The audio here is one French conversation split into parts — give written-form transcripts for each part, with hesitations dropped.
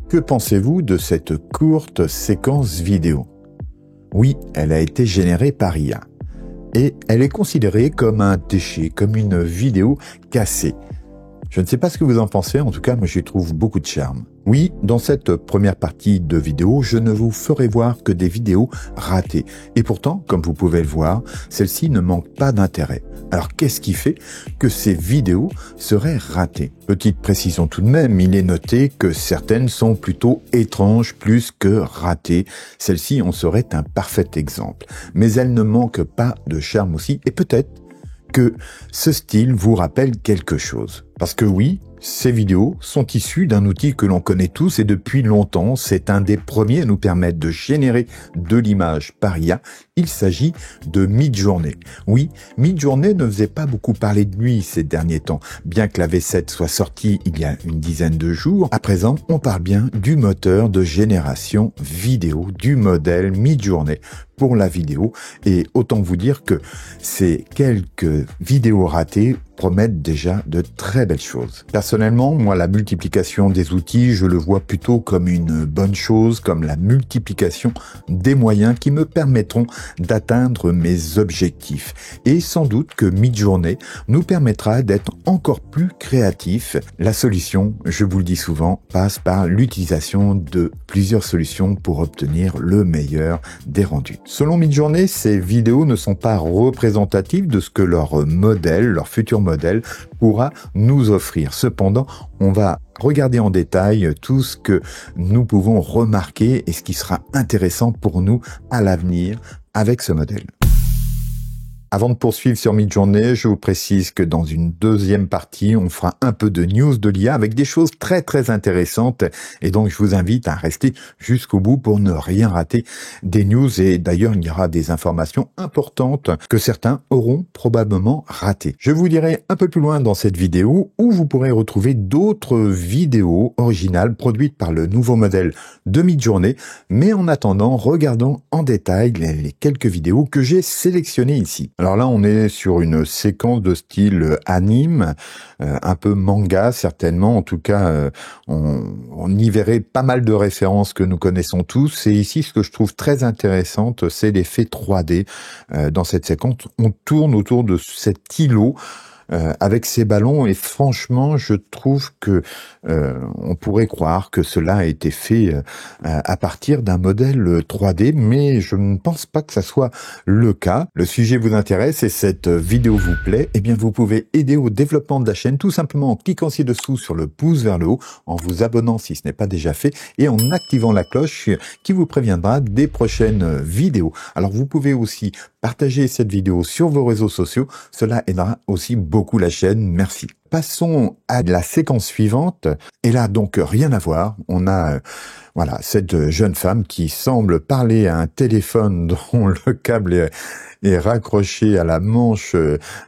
Que pensez-vous de cette courte séquence vidéo? Oui, elle a été générée par IA. Et elle est considérée comme un déchet, comme une vidéo cassée. Je ne sais pas ce que vous en pensez, en tout cas, moi j'y trouve beaucoup de charme. Oui, dans cette première partie de vidéo, je ne vous ferai voir que des vidéos ratées. Et pourtant, comme vous pouvez le voir, celle-ci ne manque pas d'intérêt. Alors qu'est-ce qui fait que ces vidéos seraient ratées? Petite précision tout de même, il est noté que certaines sont plutôt étranges plus que ratées. Celle-ci en serait un parfait exemple. Mais elle ne manque pas de charme aussi, et peut-être que ce style vous rappelle quelque chose. Parce que oui, ces vidéos sont issues d'un outil que l'on connaît tous et depuis longtemps, c'est un des premiers à nous permettre de générer de l'image par IA. Il s'agit de Midjourney. Oui, Midjourney ne faisait pas beaucoup parler de lui ces derniers temps, bien que la V7 soit sortie il y a une dizaine de jours. À présent, on parle bien du moteur de génération vidéo, du modèle Midjourney pour la vidéo. Et autant vous dire que ces quelques vidéos ratées promettent déjà de très belles choses. Personnellement, moi, la multiplication des outils, je le vois plutôt comme une bonne chose, comme la multiplication des moyens qui me permettront d'atteindre mes objectifs. Et sans doute que Midjourney nous permettra d'être encore plus créatifs. La solution, je vous le dis souvent, passe par l'utilisation de plusieurs solutions pour obtenir le meilleur des rendus. Selon Midjourney, ces vidéos ne sont pas représentatives de ce que leur modèle, leur futur modèle, pourra nous offrir. Cependant, on va regarder en détail tout ce que nous pouvons remarquer et ce qui sera intéressant pour nous à l'avenir avec ce modèle. Avant de poursuivre sur Midjourney, je vous précise que dans une deuxième partie, on fera un peu de news de l'IA avec des choses très intéressantes. Et donc, je vous invite à rester jusqu'au bout pour ne rien rater des news. Et d'ailleurs, il y aura des informations importantes que certains auront probablement ratées. Je vous dirai un peu plus loin dans cette vidéo où vous pourrez retrouver d'autres vidéos originales produites par le nouveau modèle de Midjourney. Mais en attendant, regardons en détail les quelques vidéos que j'ai sélectionnées ici. Alors là, on est sur une séquence de style anime, un peu manga certainement. En tout cas, on y verrait pas mal de références que nous connaissons tous. Et ici, ce que je trouve très intéressant, c'est l'effet 3D. Dans cette séquence, on tourne autour de cet îlot avec ces ballons et franchement je trouve que on pourrait croire que cela a été fait à partir d'un modèle 3D, mais je ne pense pas que ça soit le cas. Le sujet vous intéresse et cette vidéo vous plaît, eh bien vous pouvez aider au développement de la chaîne tout simplement en cliquant ci-dessous sur le pouce vers le haut, en vous abonnant si ce n'est pas déjà fait et en activant la cloche qui vous préviendra des prochaines vidéos. Alors vous pouvez aussi partager cette vidéo sur vos réseaux sociaux, cela aidera aussi beaucoup la chaîne, merci. Passons à la séquence suivante, et là donc rien à voir, on a voilà cette jeune femme qui semble parler à un téléphone dont le câble est raccroché à la manche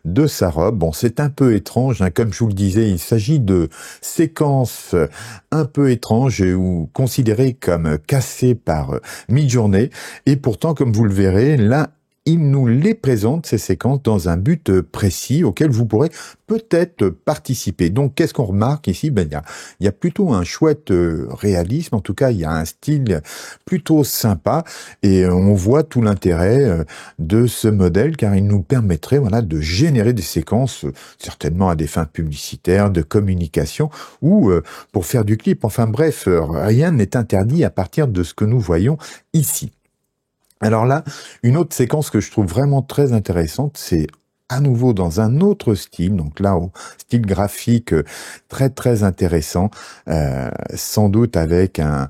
de sa robe. Bon, c'est un peu étrange, hein, comme je vous le disais, il s'agit de séquences un peu étranges ou considérées comme cassées par Midjourney, et pourtant, comme vous le verrez, là, il nous les présente, ces séquences, dans un but précis auquel vous pourrez peut-être participer. Donc, qu'est-ce qu'on remarque ici? Ben, il y a plutôt un chouette réalisme. En tout cas, il y a un style plutôt sympa et on voit tout l'intérêt de ce modèle car il nous permettrait, voilà, de générer des séquences certainement à des fins publicitaires, de communication ou pour faire du clip. Enfin bref, rien n'est interdit à partir de ce que nous voyons ici. Alors là, une autre séquence que je trouve vraiment très intéressante, c'est à nouveau dans un autre style, donc là au style graphique très intéressant, sans doute avec un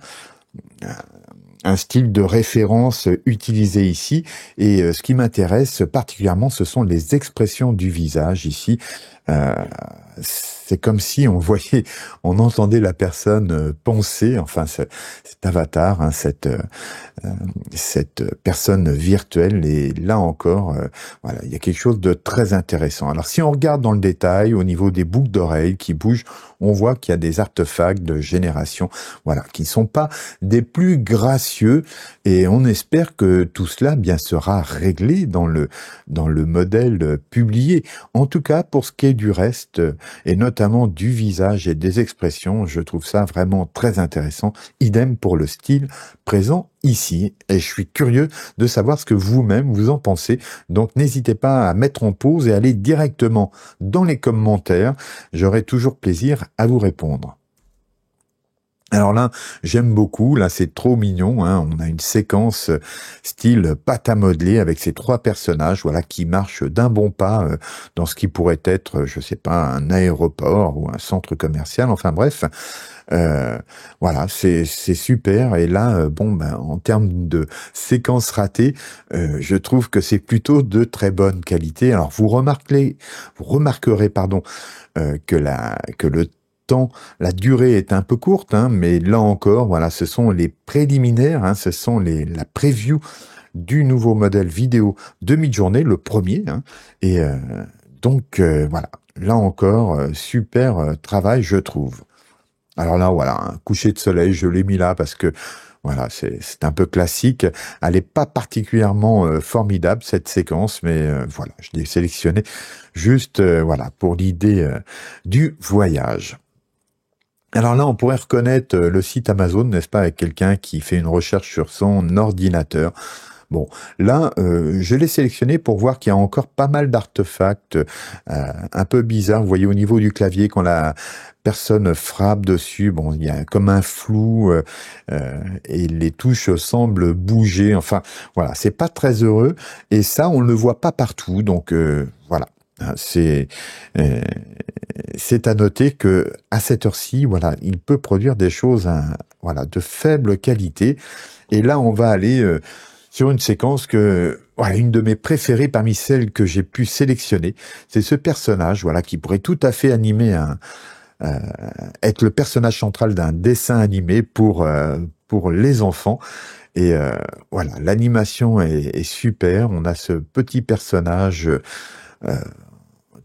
style de référence utilisé ici. Et ce qui m'intéresse particulièrement, ce sont les expressions du visage ici. C'est comme si on voyait, on entendait la personne penser, enfin cet avatar, hein, cette personne virtuelle. Et là encore, voilà, il y a quelque chose de très intéressant. Alors si on regarde dans le détail, au niveau des boucles d'oreilles qui bougent, on voit qu'il y a des artefacts de génération, voilà, qui ne sont pas des plus gracieux vicieux et on espère que tout cela bien sera réglé dans le modèle publié. En tout cas, pour ce qui est du reste et notamment du visage et des expressions, je trouve ça vraiment très intéressant. Idem pour le style présent ici et je suis curieux de savoir ce que vous-même vous en pensez. Donc n'hésitez pas à mettre en pause et aller directement dans les commentaires. J'aurai toujours plaisir à vous répondre. Alors là, j'aime beaucoup, là c'est trop mignon, hein. On a une séquence style pâte à modeler avec ces trois personnages, voilà, qui marchent d'un bon pas dans ce qui pourrait être, je sais pas, un aéroport ou un centre commercial, enfin bref. Voilà, c'est super. Et là, bon, ben, en termes de séquences ratées, je trouve que c'est plutôt de très bonne qualité. Alors vous remarquerez, pardon, que le temps, la durée est un peu courte, hein, mais là encore, voilà, ce sont les préliminaires, hein, ce sont la preview du nouveau modèle vidéo de Midjourney, le premier, hein, et donc voilà, là encore, super travail, je trouve. Alors là, voilà, un coucher de soleil, je l'ai mis là parce que voilà, c'est un peu classique. Elle n'est pas particulièrement formidable cette séquence, mais voilà, je l'ai sélectionné juste voilà pour l'idée du voyage. Alors là, on pourrait reconnaître le site Amazon, n'est-ce pas, avec quelqu'un qui fait une recherche sur son ordinateur. Bon, là, je l'ai sélectionné pour voir qu'il y a encore pas mal d'artefacts un peu bizarres. Vous voyez au niveau du clavier, quand la personne frappe dessus, bon, il y a comme un flou et les touches semblent bouger. Enfin, voilà, c'est pas très heureux. Et ça, on ne le voit pas partout. Donc, voilà. C'est à noter que à cette heure-ci, voilà, il peut produire des choses, voilà, de faible qualité. Et là, on va aller sur une séquence que, voilà, une de mes préférées parmi celles que j'ai pu sélectionner. C'est ce personnage, voilà, qui pourrait tout à fait animer être le personnage central d'un dessin animé pour les enfants. Et voilà, l'animation est super. On a ce petit personnage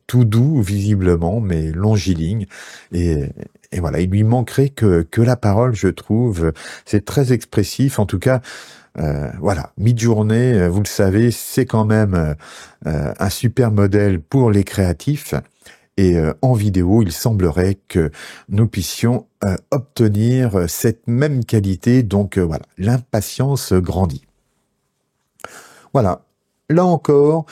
tout doux visiblement, mais longiligne. Et voilà, il lui manquerait que la parole, je trouve. C'est très expressif. En tout cas, voilà, Midjourney, vous le savez, c'est quand même un super modèle pour les créatifs. Et en vidéo, il semblerait que nous puissions obtenir cette même qualité. Donc voilà, l'impatience grandit. Voilà, là encore,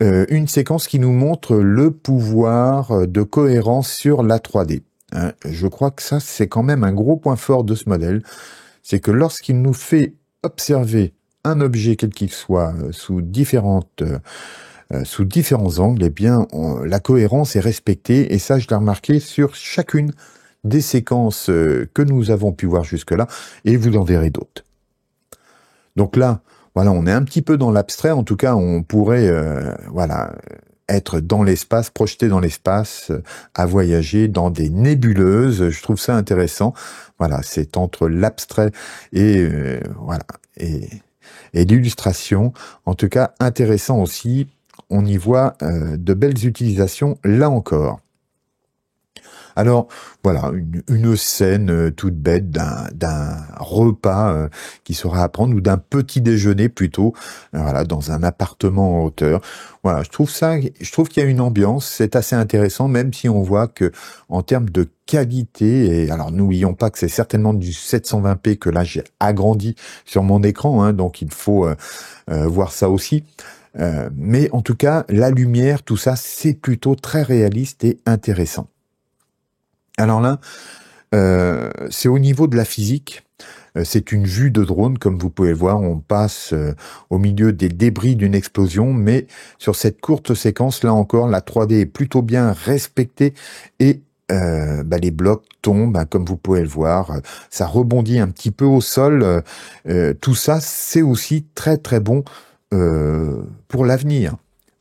une séquence qui nous montre le pouvoir de cohérence sur la 3D. Hein, je crois que ça, c'est quand même un gros point fort de ce modèle. C'est que lorsqu'il nous fait observer un objet quel qu'il soit sous différents angles, eh bien, la cohérence est respectée. Et ça, je l'ai remarqué sur chacune des séquences que nous avons pu voir jusque-là. Et vous en verrez d'autres. Donc là, voilà, on est un petit peu dans l'abstrait. En tout cas, on pourrait, voilà, être dans l'espace, projeté dans l'espace, à voyager dans des nébuleuses. Je trouve ça intéressant. Voilà, c'est entre l'abstrait et voilà et l'illustration. En tout cas, intéressant aussi. On y voit de belles utilisations là encore. Alors voilà, une scène toute bête d'un repas qui sera à prendre ou d'un petit déjeuner plutôt, voilà, dans un appartement en hauteur. Voilà, je trouve qu'il y a une ambiance, c'est assez intéressant, même si on voit que en termes de qualité, et alors n'oublions pas que c'est certainement du 720p que là j'ai agrandi sur mon écran, hein, donc il faut voir ça aussi. Mais en tout cas, la lumière, tout ça, c'est plutôt très réaliste et intéressant. Alors là, c'est au niveau de la physique. C'est une vue de drone, comme vous pouvez le voir. On passe au milieu des débris d'une explosion, mais sur cette courte séquence, là encore, la 3D est plutôt bien respectée et les blocs tombent, hein, comme vous pouvez le voir. Ça rebondit un petit peu au sol. Tout ça, c'est aussi très très bon pour l'avenir.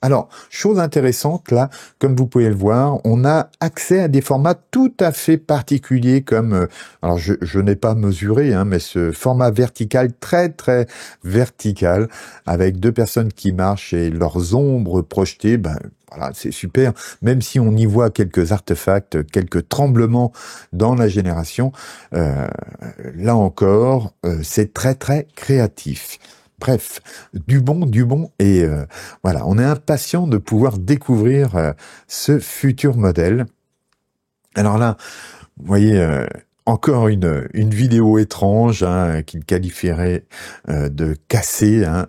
Alors, chose intéressante, là, comme vous pouvez le voir, on a accès à des formats tout à fait particuliers comme, alors je n'ai pas mesuré, hein, mais ce format vertical, très très vertical, avec deux personnes qui marchent et leurs ombres projetées, ben voilà, c'est super. Même si on y voit quelques artefacts, quelques tremblements dans la génération, euh, là encore, c'est très très créatif. Bref, du bon, et voilà, on est impatient de pouvoir découvrir ce futur modèle. Alors là, vous voyez, encore une vidéo étrange hein, qu'il qualifierait de cassée. Hein.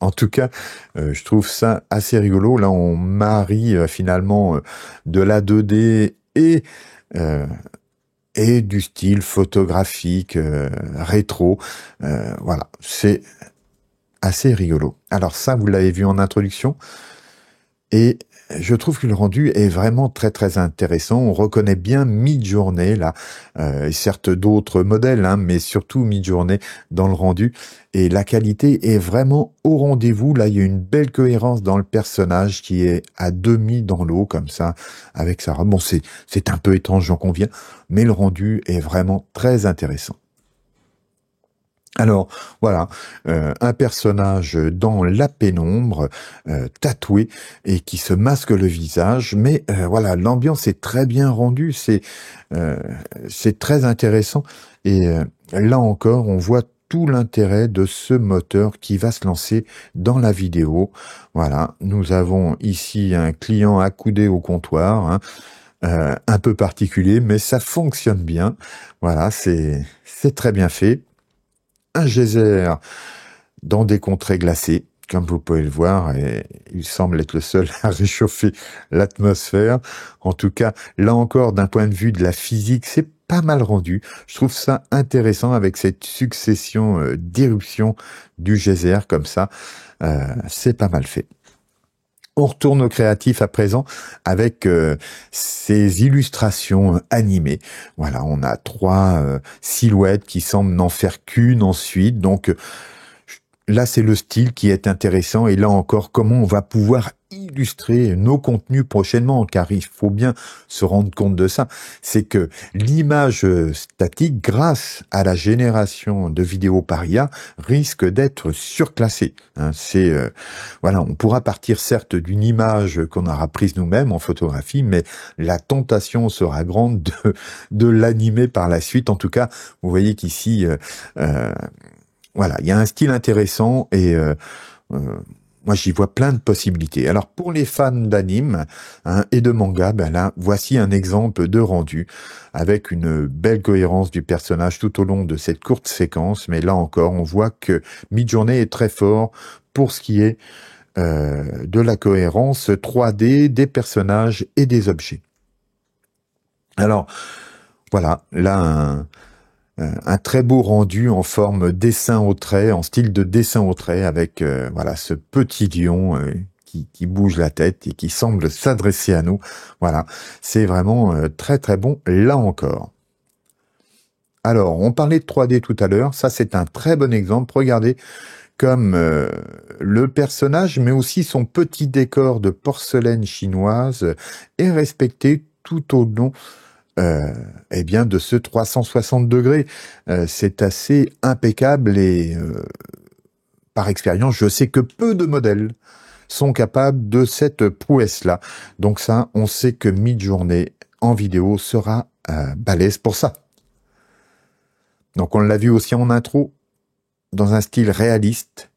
En tout cas, je trouve ça assez rigolo. Là, on marie finalement de la 2D euh, et du style photographique rétro. Voilà, c'est assez rigolo. Alors ça, vous l'avez vu en introduction, et je trouve que le rendu est vraiment très très intéressant. On reconnaît bien Midjourney là, et certes d'autres modèles, hein, mais surtout Midjourney dans le rendu. Et la qualité est vraiment au rendez-vous. Là, il y a une belle cohérence dans le personnage qui est à demi dans l'eau comme ça, avec sa robe. Bon, c'est un peu étrange, j'en conviens, mais le rendu est vraiment très intéressant. Alors voilà, un personnage dans la pénombre, tatoué et qui se masque le visage, mais voilà, l'ambiance est très bien rendue, euh, c'est très intéressant et là encore, on voit tout l'intérêt de ce moteur qui va se lancer dans la vidéo. Voilà, nous avons ici un client accoudé au comptoir, hein, un peu particulier, mais ça fonctionne bien. Voilà, c'est très bien fait. Un geyser dans des contrées glacées, comme vous pouvez le voir, et il semble être le seul à réchauffer l'atmosphère. En tout cas, là encore, d'un point de vue de la physique, c'est pas mal rendu. Je trouve ça intéressant avec cette succession d'éruptions du geyser comme ça. C'est pas mal fait. On retourne au créatif à présent avec ces illustrations animées. Voilà, on a trois silhouettes qui semblent n'en faire qu'une ensuite. Donc là, c'est le style qui est intéressant. Et là encore, comment on va pouvoir illustrer nos contenus prochainement, car il faut bien se rendre compte de ça. C'est que l'image statique, grâce à la génération de vidéos par IA, risque d'être surclassée. Hein, voilà, on pourra partir certes d'une image qu'on aura prise nous-mêmes en photographie, mais la tentation sera grande de l'animer par la suite. En tout cas, vous voyez qu'ici, euh, voilà, il y a un style intéressant et euh, moi j'y vois plein de possibilités. Alors pour les fans d'anime hein, et de manga, ben là voici un exemple de rendu avec une belle cohérence du personnage tout au long de cette courte séquence. Mais là encore, on voit que Midjourney est très fort pour ce qui est de la cohérence 3D des personnages et des objets. Alors voilà, là un très beau rendu en forme dessin au trait, en style de dessin au trait, avec voilà ce petit lion qui bouge la tête et qui semble s'adresser à nous. Voilà, c'est vraiment très très bon là encore. Alors, on parlait de 3D tout à l'heure, ça c'est un très bon exemple. Regardez comme le personnage, mais aussi son petit décor de porcelaine chinoise est respecté tout au long eh bien de ce 360 degrés. C'est assez impeccable et par expérience, je sais que peu de modèles sont capables de cette prouesse-là. Donc ça, on sait que Midjourney en vidéo sera balèze pour ça. Donc on l'a vu aussi en intro, dans un style réaliste.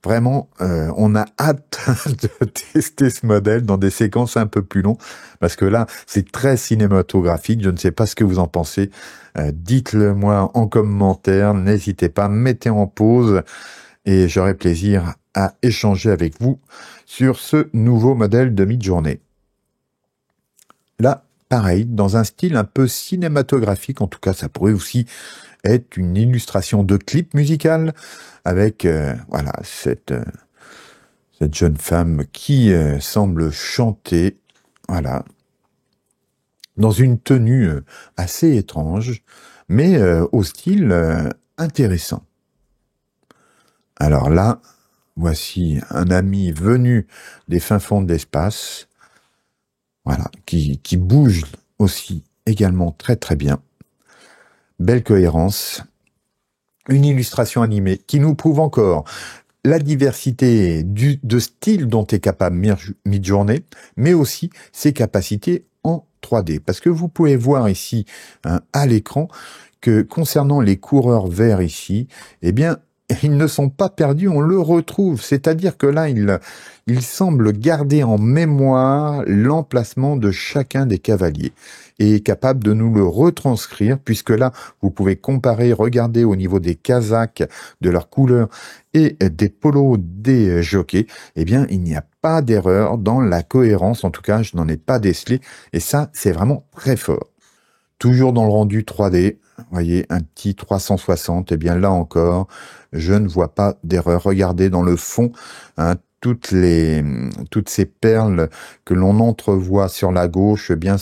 Vraiment, on a hâte de tester ce modèle dans des séquences un peu plus longues, parce que là, c'est très cinématographique. Je ne sais pas ce que vous en pensez. Dites-le moi en commentaire. N'hésitez pas, mettez en pause, et j'aurai plaisir à échanger avec vous sur ce nouveau modèle de Midjourney. Là, pareil, dans un style un peu cinématographique, en tout cas, ça pourrait aussi être une illustration de clip musical avec voilà cette jeune femme qui semble chanter, voilà, dans une tenue assez étrange, mais au style intéressant. Alors là, Voici un ami venu des fins fonds de l'espace, voilà, qui bouge aussi également très très bien. Belle cohérence. Une illustration animée qui nous prouve encore la diversité de style dont est capable Midjourney, mais aussi ses capacités en 3D. Parce que vous pouvez voir ici à l'écran que concernant les coureurs verts ici, eh bien, ils ne sont pas perdus, on le retrouve. C'est-à-dire que là, il semble garder en mémoire l'emplacement de chacun des cavaliers et est capable de nous le retranscrire, puisque là, vous pouvez comparer, regarder au niveau des casaques, de leurs couleurs et des polos des jockeys. Eh bien, il n'y a pas d'erreur dans la cohérence. En tout cas, je n'en ai pas décelé. Et ça, c'est vraiment très fort. Toujours dans le rendu 3D, vous voyez, un petit 360, eh bien là encore, je ne vois pas d'erreur. Regardez dans le fond, hein, toutes ces perles que l'on entrevoit sur la gauche, eh bien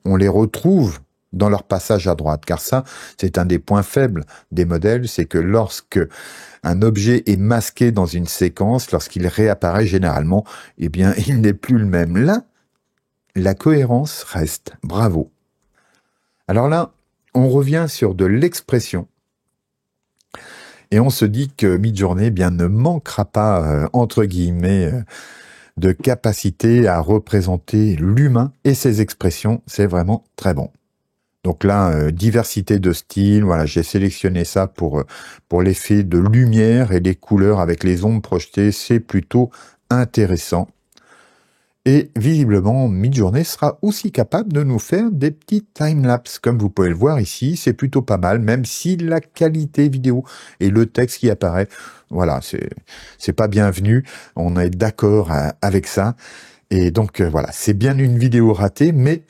on les retrouve dans leur passage à droite, car ça, c'est un des points faibles des modèles, c'est que lorsque un objet est masqué dans une séquence, lorsqu'il réapparaît généralement, eh bien, il n'est plus le même. Là, la cohérence reste. Bravo. Alors là, on revient sur de l'expression et on se dit que Midjourney eh bien ne manquera pas entre guillemets de capacité à représenter l'humain et ses expressions. C'est vraiment très bon. Donc là, diversité de styles. Voilà, j'ai sélectionné ça pour l'effet de lumière et les couleurs avec les ombres projetées. C'est plutôt intéressant. Et visiblement, Midjourney sera aussi capable de nous faire des petits timelapses. Comme vous pouvez le voir ici, c'est plutôt pas mal, même si la qualité vidéo et le texte qui apparaît, voilà, c'est pas bienvenu. On est d'accord avec ça. Et donc, voilà, c'est bien une vidéo ratée, mais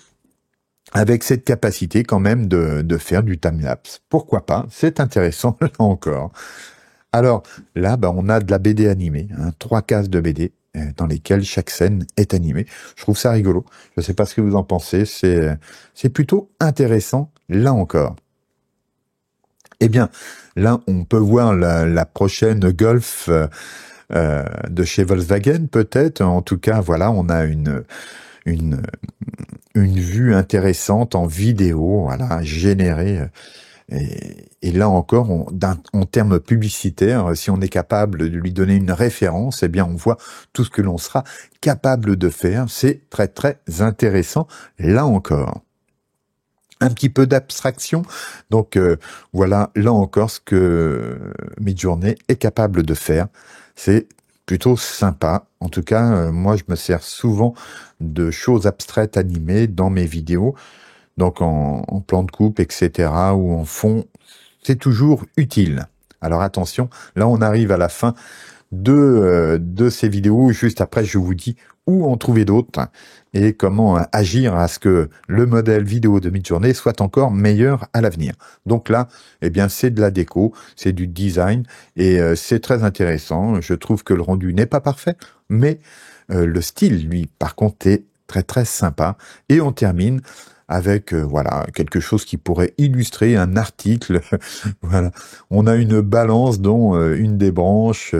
avec cette capacité quand même de faire du timelapse. Pourquoi pas? C'est intéressant, là encore. Alors, là, on a de la BD animée, 3 cases de BD. Dans lesquelles chaque scène est animée. Je trouve ça rigolo. Je ne sais pas ce que vous en pensez. C'est plutôt intéressant, là encore. Eh bien, là, on peut voir la prochaine Golf de chez Volkswagen, peut-être. En tout cas, voilà, on a une vue intéressante en vidéo, voilà, générée. Et là encore, en termes publicitaires, si on est capable de lui donner une référence, eh bien, on voit tout ce que l'on sera capable de faire. C'est très, très intéressant, là encore. Un petit peu d'abstraction. Donc, voilà, là encore, ce que Midjourney est capable de faire. C'est plutôt sympa. En tout cas, moi, je me sers souvent de choses abstraites animées dans mes vidéos. Donc en plan de coupe, etc., ou en fond, c'est toujours utile. Alors attention, là on arrive à la fin de ces vidéos. Juste après, je vous dis où en trouver d'autres et comment agir à ce que le modèle vidéo de Midjourney soit encore meilleur à l'avenir. Donc là, eh bien, c'est de la déco, c'est du design et c'est très intéressant. Je trouve que le rendu n'est pas parfait, mais le style, lui, par contre, est très très sympa. Et on termine avec voilà quelque chose qui pourrait illustrer un article. Voilà, on a une balance dont une des branches,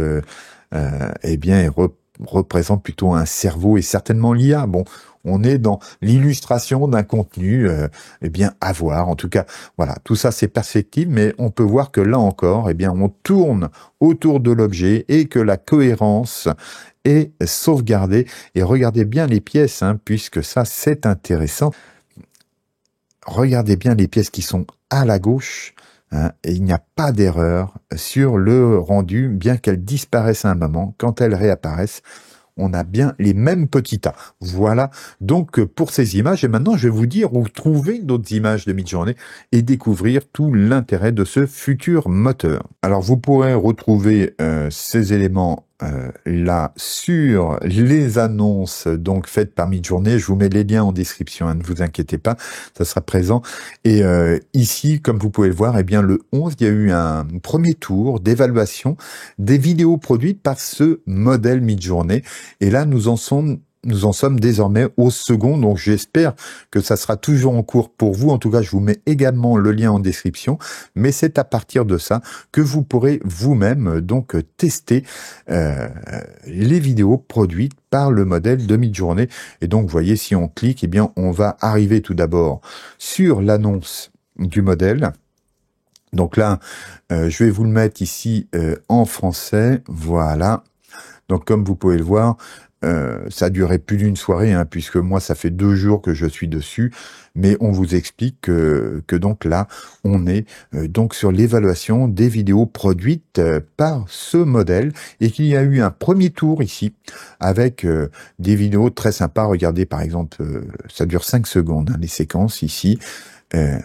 eh bien, représente plutôt un cerveau et certainement l'IA. Bon, on est dans l'illustration d'un contenu, eh bien, à voir. En tout cas, voilà, tout ça c'est perceptible, mais on peut voir que là encore, eh bien, on tourne autour de l'objet et que la cohérence est sauvegardée. Et regardez bien les pièces, puisque ça c'est intéressant. Regardez bien les pièces qui sont à la gauche, et il n'y a pas d'erreur sur le rendu, bien qu'elles disparaissent à un moment. Quand elles réapparaissent, on a bien les mêmes petits tas. Voilà donc pour ces images. Et maintenant, je vais vous dire où trouver d'autres images de Midjourney et découvrir tout l'intérêt de ce futur moteur. Alors, vous pourrez retrouver ces éléments là sur les annonces donc faites par Midjourney. Je vous mets les liens en description, ne vous inquiétez pas, ça sera présent. Et ici, comme vous pouvez le voir, eh bien le 11, il y a eu un premier tour d'évaluation des vidéos produites par ce modèle Midjourney. Et là, nous en sommes nous en sommes désormais au second, donc j'espère que ça sera toujours en cours pour vous. En tout cas, je vous mets également le lien en description, mais c'est à partir de ça que vous pourrez vous-même donc tester les vidéos produites par le modèle de Midjourney. Et donc, vous voyez, si on clique, eh bien, on va arriver tout d'abord sur l'annonce du modèle. Donc là, je vais vous le mettre ici en français, voilà. Donc comme vous pouvez le voir, ça a duré plus d'une soirée, hein, puisque moi ça fait 2 jours que je suis dessus, mais on vous explique que donc là, on est donc sur l'évaluation des vidéos produites par ce modèle, et qu'il y a eu un premier tour ici, avec des vidéos très sympas. Regardez par exemple, ça dure 5 secondes, hein, les séquences ici.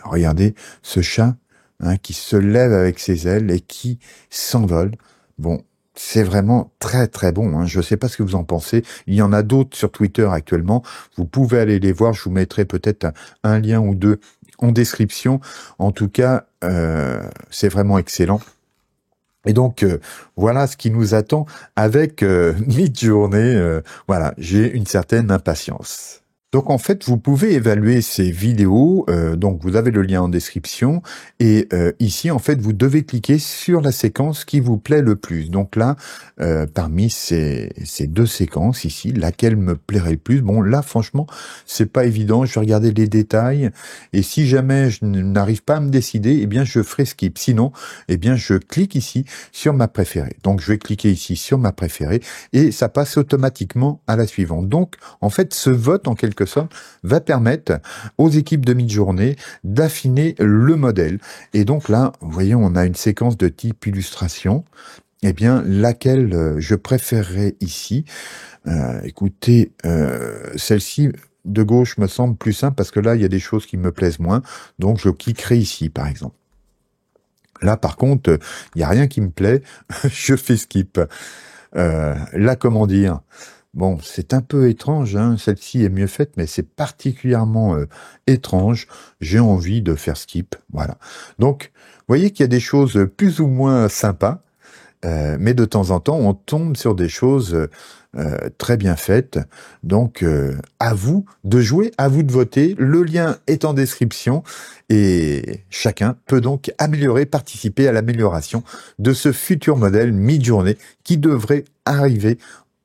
Regardez ce chat, hein, qui se lève avec ses ailes et qui s'envole. Bon, c'est vraiment très très bon, hein. Je ne sais pas ce que vous en pensez. Il y en a d'autres sur Twitter actuellement. Vous pouvez aller les voir. Je vous mettrai peut-être un lien ou deux en description. En tout cas, c'est vraiment excellent. Et donc, voilà ce qui nous attend avec Midjourney. Voilà, j'ai une certaine impatience. Donc en fait, vous pouvez évaluer ces vidéos, donc vous avez le lien en description, et ici en fait vous devez cliquer sur la séquence qui vous plaît le plus. Donc là, parmi ces 2 séquences ici, laquelle me plairait le plus? Bon là franchement, c'est pas évident, je vais regarder les détails, et si jamais je n'arrive pas à me décider, eh bien je ferai skip. Sinon, eh bien je clique ici sur ma préférée. Donc je vais cliquer ici sur ma préférée, et ça passe automatiquement à la suivante. Donc en fait, ce vote en quelque sorte va permettre aux équipes de Midjourney d'affiner le modèle. Et donc là, vous voyez, on a une séquence de type illustration, eh bien laquelle je préférerais ici. Écoutez, celle-ci de gauche me semble plus simple, parce que là il y a des choses qui me plaisent moins, donc je cliquerai ici par exemple. Là par contre, il n'y a rien qui me plaît, je fais skip. Là, comment dire, bon, c'est un peu étrange, hein. Celle-ci est mieux faite, mais c'est particulièrement étrange. J'ai envie de faire skip, voilà. Donc, vous voyez qu'il y a des choses plus ou moins sympas, mais de temps en temps, on tombe sur des choses très bien faites. Donc, à vous de jouer, à vous de voter. Le lien est en description, et chacun peut donc améliorer, participer à l'amélioration de ce futur modèle Midjourney qui devrait arriver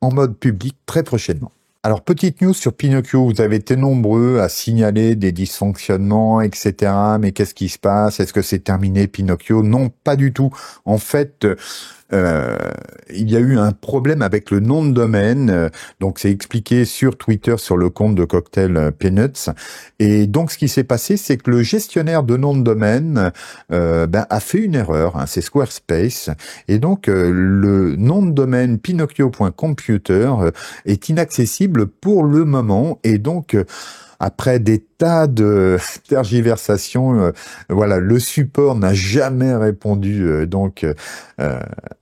en mode public très prochainement. Alors, petite news sur Pinocchio, vous avez été nombreux à signaler des dysfonctionnements, etc. Mais qu'est-ce qui se passe? Est-ce que c'est terminé, Pinocchio? Non, pas du tout. En fait, il y a eu un problème avec le nom de domaine, donc c'est expliqué sur Twitter, sur le compte de Cocktail Peanuts, et donc ce qui s'est passé, c'est que le gestionnaire de nom de domaine a fait une erreur, hein, c'est Squarespace, et donc le nom de domaine pinocchio.computer est inaccessible pour le moment, et donc après des tas de tergiversations, voilà, le support n'a jamais répondu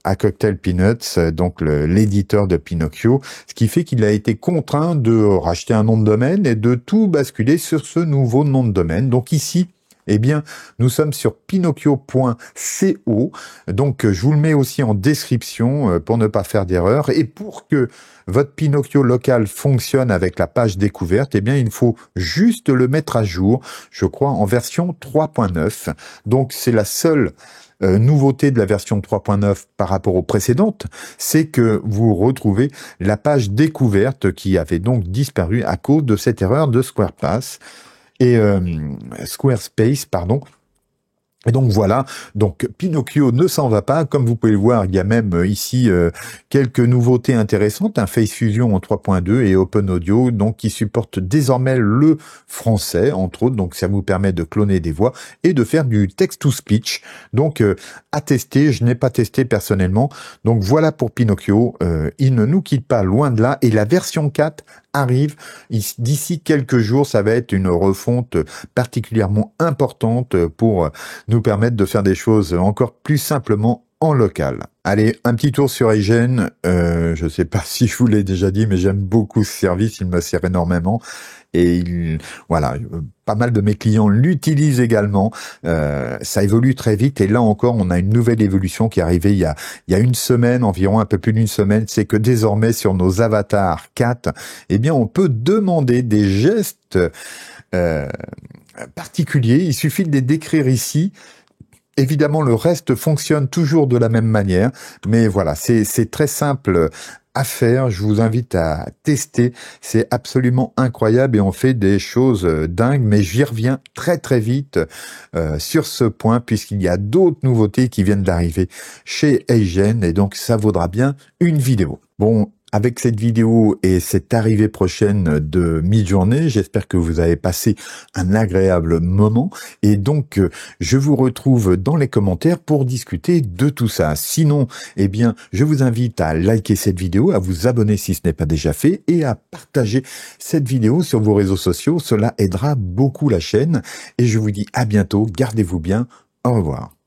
à Cocktail Peanuts, donc l'éditeur de Pinocchio, ce qui fait qu'il a été contraint de racheter un nom de domaine et de tout basculer sur ce nouveau nom de domaine. Donc ici, eh bien, nous sommes sur pinocchio.co, donc je vous le mets aussi en description pour ne pas faire d'erreur, et pour que votre Pinocchio local fonctionne avec la page découverte, eh bien, il faut juste le mettre à jour, je crois, en version 3.9, donc c'est la seule nouveauté de la version 3.9 par rapport aux précédentes, c'est que vous retrouvez la page découverte qui avait donc disparu à cause de cette erreur de Squarespace, pardon. Et donc voilà, donc Pinocchio ne s'en va pas, comme vous pouvez le voir, il y a même ici quelques nouveautés intéressantes, un Face Fusion en 3.2 et Open Audio, donc qui supporte désormais le français, entre autres, donc ça vous permet de cloner des voix et de faire du text-to-speech, donc à tester, je n'ai pas testé personnellement, donc voilà pour Pinocchio, il ne nous quitte pas, loin de là, et la version 4 arrive d'ici quelques jours, ça va être une refonte particulièrement importante pour nous permettre de faire des choses encore plus simplement en local. Allez, un petit tour sur Agent. Je sais pas si je vous l'ai déjà dit, mais j'aime beaucoup ce service. Il me sert énormément. Et voilà, pas mal de mes clients l'utilisent également. Ça évolue très vite. Et là encore, on a une nouvelle évolution qui est arrivée il y a une semaine, environ un peu plus d'une semaine. C'est que désormais, sur nos avatars 4, eh bien, on peut demander des gestes particuliers. Il suffit de les décrire ici. Évidemment, le reste fonctionne toujours de la même manière, mais voilà, c'est très simple à faire. Je vous invite à tester. C'est absolument incroyable et on fait des choses dingues, mais j'y reviens très très vite sur ce point puisqu'il y a d'autres nouveautés qui viennent d'arriver chez Agent et donc ça vaudra bien une vidéo. Bon, avec cette vidéo et cette arrivée prochaine de mi-journée, j'espère que vous avez passé un agréable moment et donc je vous retrouve dans les commentaires pour discuter de tout ça. Sinon, eh bien, je vous invite à liker cette vidéo, à vous abonner si ce n'est pas déjà fait et à partager cette vidéo sur vos réseaux sociaux. Cela aidera beaucoup la chaîne et je vous dis à bientôt. Gardez-vous bien. Au revoir.